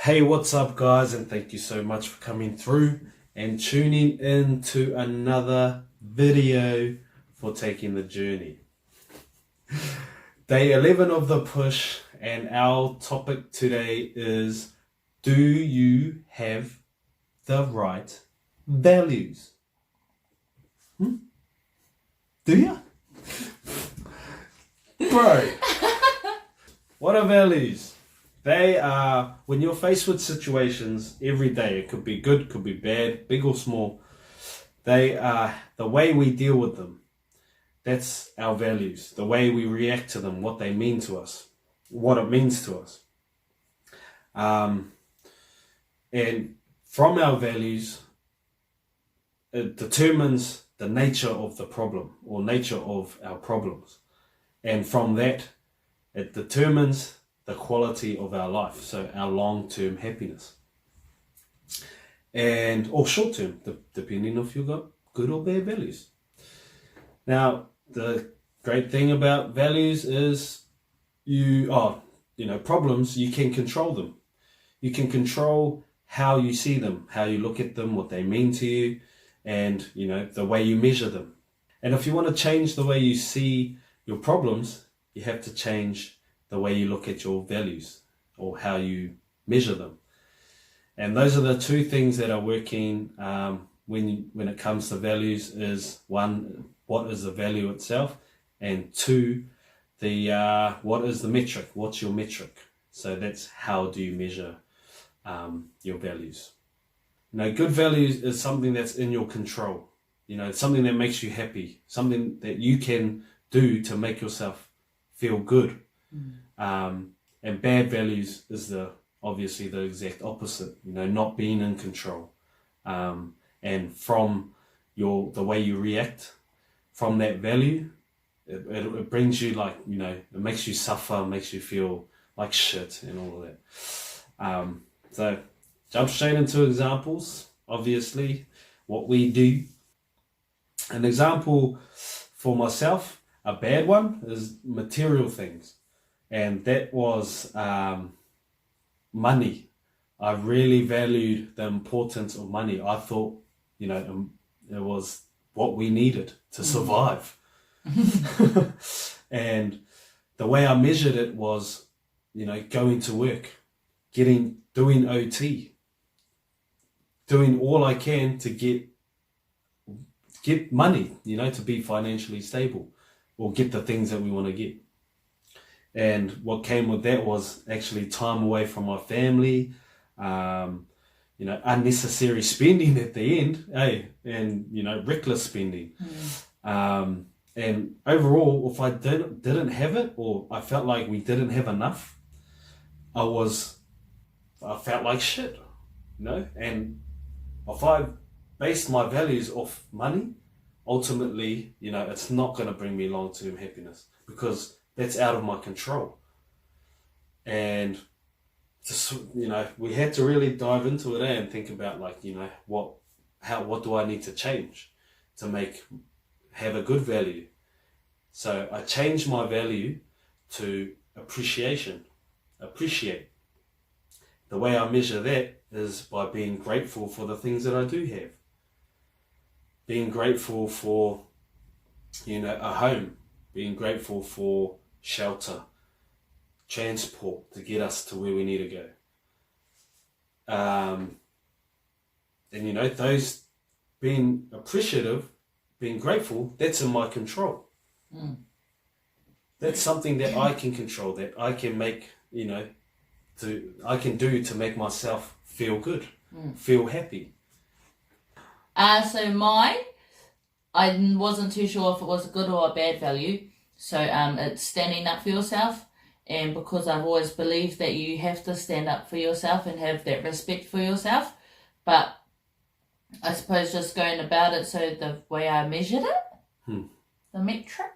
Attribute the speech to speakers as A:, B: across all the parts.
A: Hey, what's up, guys? And thank you so much for coming through and tuning in to another video for Taking the Journey. Day 11 of the push, and our topic today is: do you have the right values? Do you? Bro, what are values? They are, when you're faced with situations every day, it could be good, could be bad, big or small, they are the way we deal with them. That's our values, the way we react to them, what they mean to us, what it means to us. And from our values, it determines the nature of the problem or nature of our problems. And from that, it determines the quality of our life, so our long-term happiness, and or short-term, depending if you've got good or bad values. Now, the great thing about values is problems, you can control them. You can control how you see them, how you look at them, what they mean to you, and the way you measure them. And if you want to change the way you see your problems, you have to change the way you look at your values or how you measure them. And those are the two things that are working when it comes to values: is one, what is the value itself, and two, what is the metric, what's your metric. So that's how do you measure your values. Good values is something that's in your control. Something that makes you happy, something that you can do to make yourself feel good. And bad values is obviously the exact opposite, not being in control. And from the way you react from that value, it brings you it makes you suffer, makes you feel like shit and all of that. So jump straight into examples. Obviously, what we do. An example for myself, a bad one, is material things. And that was money. I really valued the importance of money. I thought, it was what we needed to survive. And the way I measured it was, going to work, doing OT, doing all I can to get money, to be financially stable or get the things that we want to get. And what came with that was actually time away from my family, unnecessary spending at the end, and reckless spending. And overall, if I didn't have it, or I felt like we didn't have enough, I felt like shit, And if I based my values off money, ultimately, it's not going to bring me long-term happiness, because that's out of my control. And just, we had to really dive into it and think about what do I need to change to have a good value. So I changed my value to appreciate. The way I measure that is by being grateful for the things that I do have. Being grateful for, a home, being grateful for shelter, transport to get us to where we need to go. And those, being appreciative, being grateful, that's in my control. That's something that I can control, that I can make, I can do to make myself feel good, feel happy.
B: So mine, I wasn't too sure if it was a good or a bad value. So it's standing up for yourself. And because I've always believed that you have to stand up for yourself and have that respect for yourself. But I suppose just going about it, so the way I measured it, the metric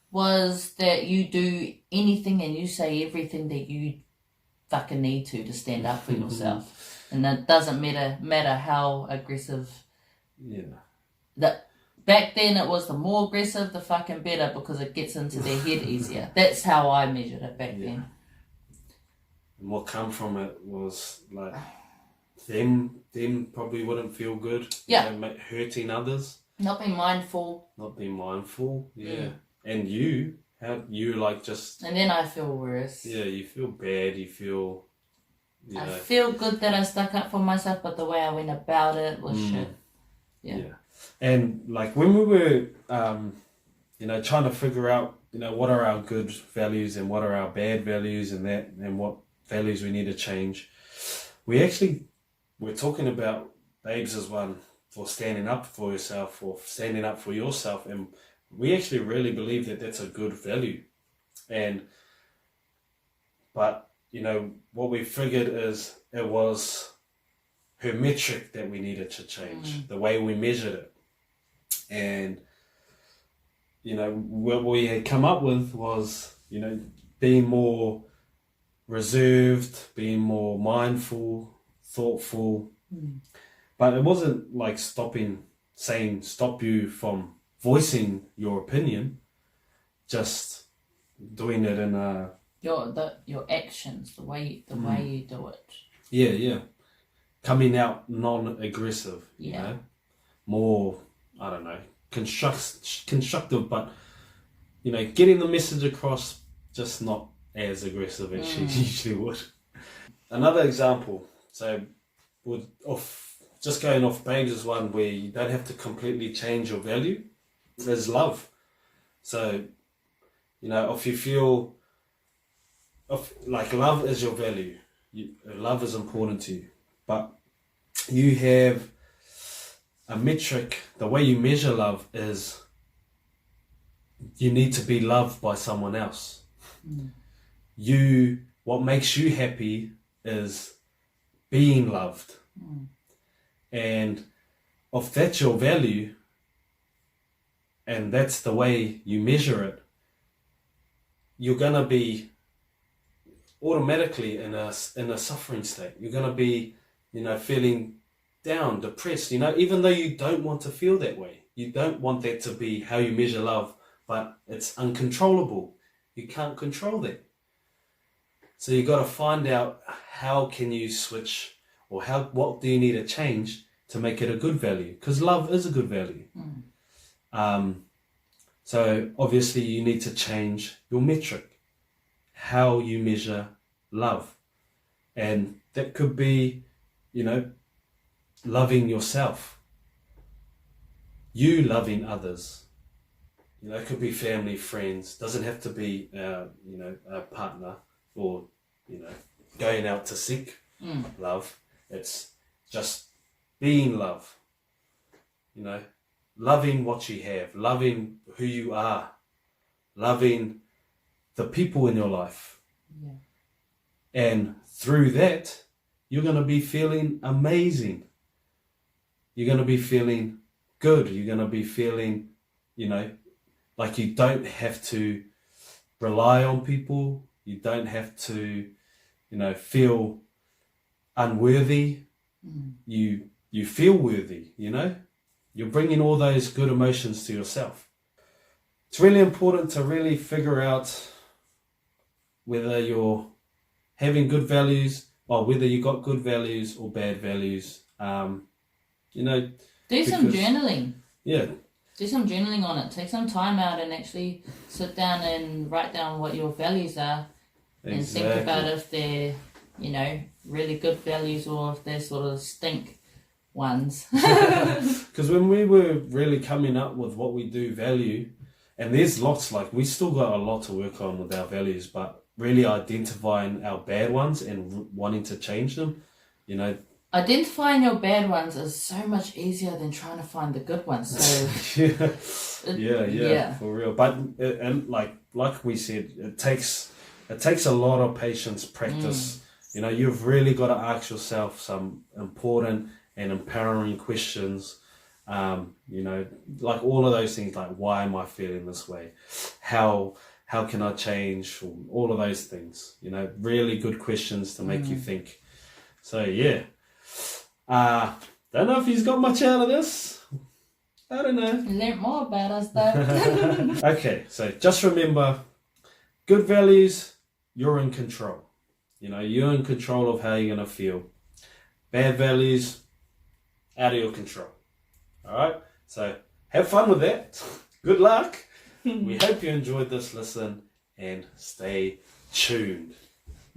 B: was that you do anything and you say everything that you fucking need to stand up for yourself. And it doesn't matter how aggressive. Yeah. Back then it was the more aggressive, the fucking better, because it gets into their head easier. That's how I measured it back then.
A: And what come from it was like them probably wouldn't feel good.
B: Yeah.
A: Hurting others.
B: Not being mindful.
A: Not being mindful. Yeah. And you, how you like just.
B: And then I feel worse.
A: Yeah, you feel bad. You feel.
B: I feel good that I stuck up for myself, but the way I went about it was shit. Yeah.
A: And like when we were, trying to figure out, what are our good values and what are our bad values and what values we need to change, we're talking about Babes as one for standing up for yourself or standing up for yourself. And we actually really believe that that's a good value. But what we figured is it was her metric that we needed to change, the way we measured it. And, what we had come up with was, being more reserved, being more mindful, thoughtful. But it wasn't like stop you from voicing your opinion, just doing it in a...
B: Your actions, the way you do it.
A: Yeah. Coming out non-aggressive, more, I don't know, constructive, but, getting the message across, just not as aggressive as she usually would. Another example, so just going off Babes' one where you don't have to completely change your value, is love. So, if you feel... love is your value. Love is important to you. But you have a metric, the way you measure love is you need to be loved by someone else. What makes you happy is being loved. And if that's your value and that's the way you measure it, you're going to be automatically in a suffering state. You're going to be, feeling down, depressed, even though you don't want to feel that way. You don't want that to be how you measure love, but it's uncontrollable. You can't control that. So you got to find out how can you switch, or what do you need to change to make it a good value? Because love is a good value. So obviously you need to change your metric, how you measure love. And that could be, loving yourself, you loving others. It could be family, friends, doesn't have to be, a partner or, going out to seek love. It's just being love, loving what you have, loving who you are, loving the people in your life. And through that, you're going to be feeling amazing. You're going to be feeling good. You're going to be feeling, like you don't have to rely on people. You don't have to, feel unworthy. You feel worthy, You're bringing all those good emotions to yourself. It's really important to really figure out whether you're having good values, or whether you got good values or bad values.
B: Do some journaling.
A: Yeah.
B: Do some journaling on it. Take some time out and actually sit down and write down what your values are. Exactly. And think about if they're, really good values or if they're sort of stink ones.
A: Because when we were really coming up with what we do value, and there's lots, we still got a lot to work on with our values, but really identifying our bad ones and wanting to change them,
B: Identifying your bad ones is so much easier than trying to find the good ones. So
A: yeah, for real. But and like we said, it takes a lot of patience, practice. You've really got to ask yourself some important and empowering questions. All of those things, like why am I feeling this way? How can I change? All of those things. Really good questions to make you think. So yeah. Don't know if he's got much out of this. I don't know.
B: Learn more about us though.
A: Okay, so just remember, good values, you're in control. You know, you're in control of how you're going to feel. Bad values, out of your control. All right? So have fun with that. Good luck. We hope you enjoyed this listen and stay tuned.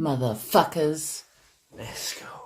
B: Motherfuckers.
A: Let's go.